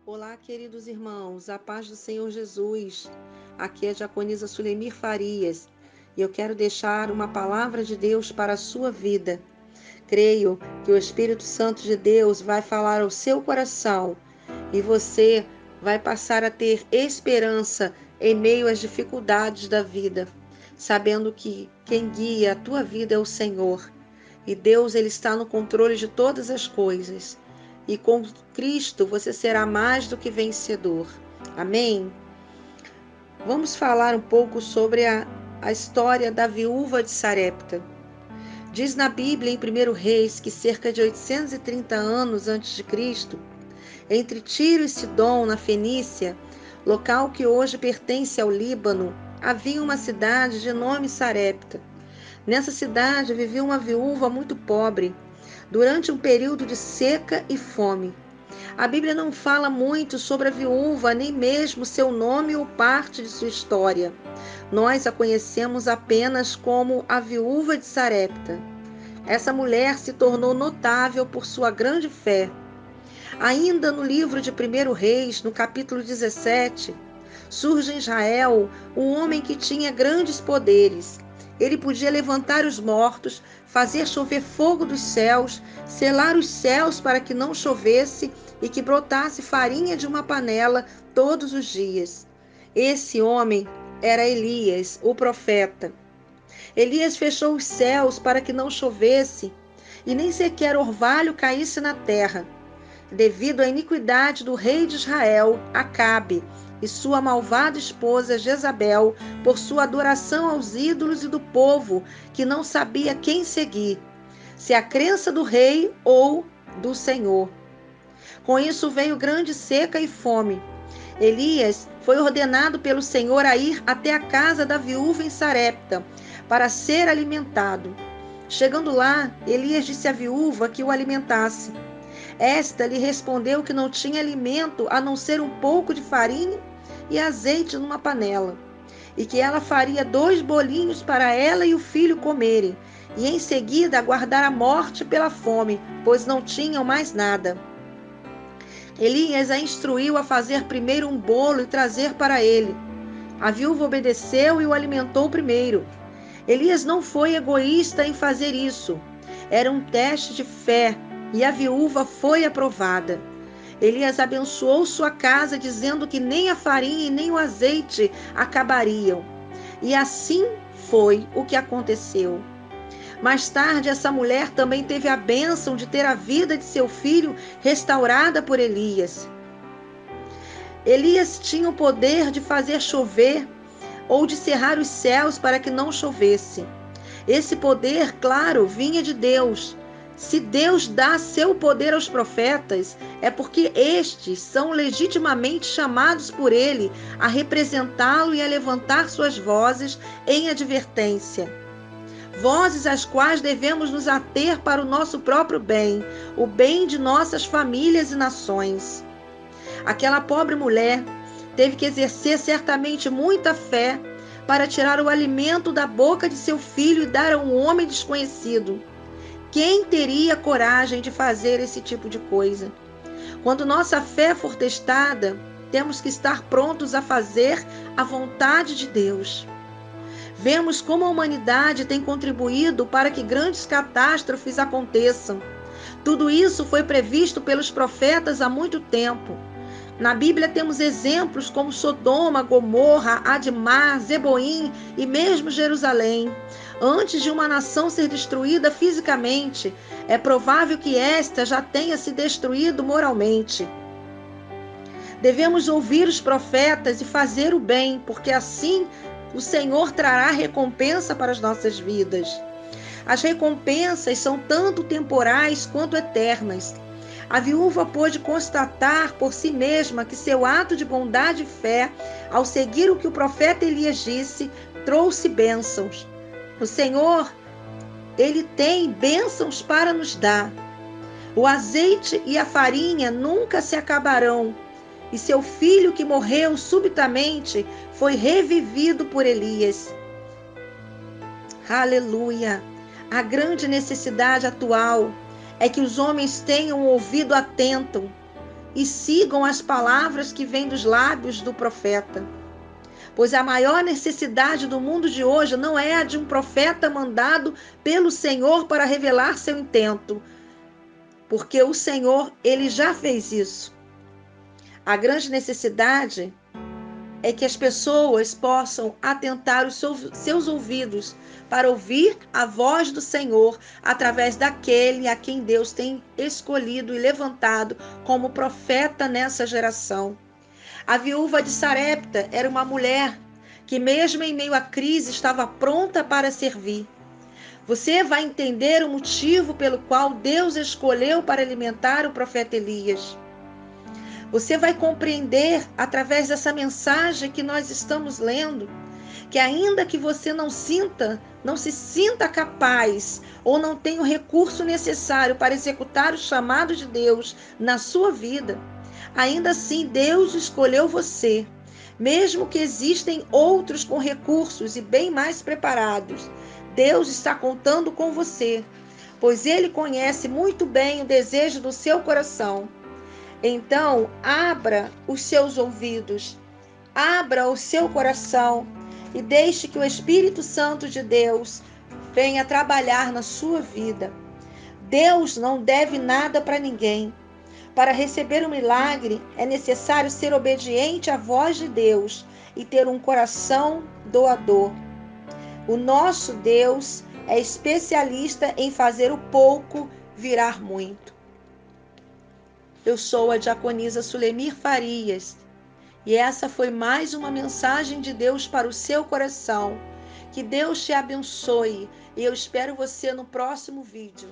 Olá, queridos irmãos, a paz do Senhor Jesus. Aqui é a diaconisa Sulemir Farias e eu quero deixar uma palavra de Deus para a sua vida. Creio que o Espírito Santo de Deus vai falar ao seu coração e você vai passar a ter esperança em meio às dificuldades da vida, sabendo que quem guia a tua vida é o Senhor. E Deus, ele está no controle de todas as coisas. E com Cristo você será mais do que vencedor. Amém? Vamos falar um pouco sobre a história da viúva de Sarepta. Diz na Bíblia, em 1 Reis, que cerca de 830 anos antes de Cristo, entre Tiro e Sidom, na Fenícia, local que hoje pertence ao Líbano, havia uma cidade de nome Sarepta. Nessa cidade vivia uma viúva muito pobre, durante um período de seca e fome. A Bíblia não fala muito sobre a viúva, nem mesmo seu nome ou parte de sua história. Nós a conhecemos apenas como a viúva de Sarepta. Essa mulher se tornou notável por sua grande fé. Ainda no livro de 1 Reis, no capítulo 17, surge em Israel um homem que tinha grandes poderes. Ele podia levantar os mortos, fazer chover fogo dos céus, selar os céus para que não chovesse e que brotasse farinha de uma panela todos os dias. Esse homem era Elias, o profeta. Elias fechou os céus para que não chovesse e nem sequer orvalho caísse na terra, devido à iniquidade do rei de Israel, Acabe, e sua malvada esposa Jezabel, por sua adoração aos ídolos e do povo, que não sabia quem seguir, se a crença do rei ou do Senhor. Com isso veio grande seca e fome. Elias foi ordenado pelo Senhor a ir até a casa da viúva em Sarepta, para ser alimentado. Chegando lá, Elias disse à viúva que o alimentasse. Esta lhe respondeu que não tinha alimento a não ser um pouco de farinha e azeite numa panela, e que ela faria 2 bolinhos para ela e o filho comerem, e em seguida aguardar a morte pela fome, pois não tinham mais nada. Elias a instruiu a fazer primeiro um bolo e trazer para ele. A viúva obedeceu e o alimentou primeiro. Elias não foi egoísta em fazer isso. Era um teste de fé e a viúva foi aprovada. Elias abençoou sua casa, dizendo que nem a farinha e nem o azeite acabariam. E assim foi o que aconteceu. Mais tarde, essa mulher também teve a bênção de ter a vida de seu filho restaurada por Elias. Elias tinha o poder de fazer chover ou de cerrar os céus para que não chovesse. Esse poder, claro, vinha de Deus. Se Deus dá seu poder aos profetas, é porque estes são legitimamente chamados por ele a representá-lo e a levantar suas vozes em advertência. Vozes às quais devemos nos ater para o nosso próprio bem, o bem de nossas famílias e nações. Aquela pobre mulher teve que exercer certamente muita fé para tirar o alimento da boca de seu filho e dar a um homem desconhecido. Quem teria coragem de fazer esse tipo de coisa? Quando nossa fé for testada, temos que estar prontos a fazer a vontade de Deus. Vemos como a humanidade tem contribuído para que grandes catástrofes aconteçam. Tudo isso foi previsto pelos profetas há muito tempo. Na Bíblia temos exemplos como Sodoma, Gomorra, Admar, Zeboim e mesmo Jerusalém. Antes de uma nação ser destruída fisicamente, é provável que esta já tenha se destruído moralmente. Devemos ouvir os profetas e fazer o bem, porque assim o Senhor trará recompensa para as nossas vidas. As recompensas são tanto temporais quanto eternas. A viúva pôde constatar por si mesma que seu ato de bondade e fé, ao seguir o que o profeta Elias disse, trouxe bênçãos. O Senhor, ele tem bênçãos para nos dar. O azeite e a farinha nunca se acabarão. E seu filho que morreu subitamente foi revivido por Elias. Aleluia! A grande necessidade atual é que os homens tenham um ouvido atento, e sigam as palavras que vêm dos lábios do profeta. Pois a maior necessidade do mundo de hoje não é a de um profeta mandado pelo Senhor para revelar seu intento, porque o Senhor, ele já fez isso. A grande necessidade é que as pessoas possam atentar os seus ouvidos para ouvir a voz do Senhor através daquele a quem Deus tem escolhido e levantado como profeta nessa geração. A viúva de Sarepta era uma mulher que, mesmo em meio à crise, estava pronta para servir. Você vai entender o motivo pelo qual Deus escolheu para alimentar o profeta Elias. Você vai compreender, através dessa mensagem que nós estamos lendo, que ainda que você não se sinta capaz ou não tenha o recurso necessário para executar o chamado de Deus na sua vida, ainda assim Deus escolheu você, mesmo que existem outros com recursos e bem mais preparados. Deus está contando com você, pois Ele conhece muito bem o desejo do seu coração. Então, abra os seus ouvidos, abra o seu coração e deixe que o Espírito Santo de Deus venha trabalhar na sua vida. Deus não deve nada para ninguém. Para receber um milagre, é necessário ser obediente à voz de Deus e ter um coração doador. O nosso Deus é especialista em fazer o pouco virar muito. Eu sou a diaconisa Sulemir Farias e essa foi mais uma mensagem de Deus para o seu coração. Que Deus te abençoe e eu espero você no próximo vídeo.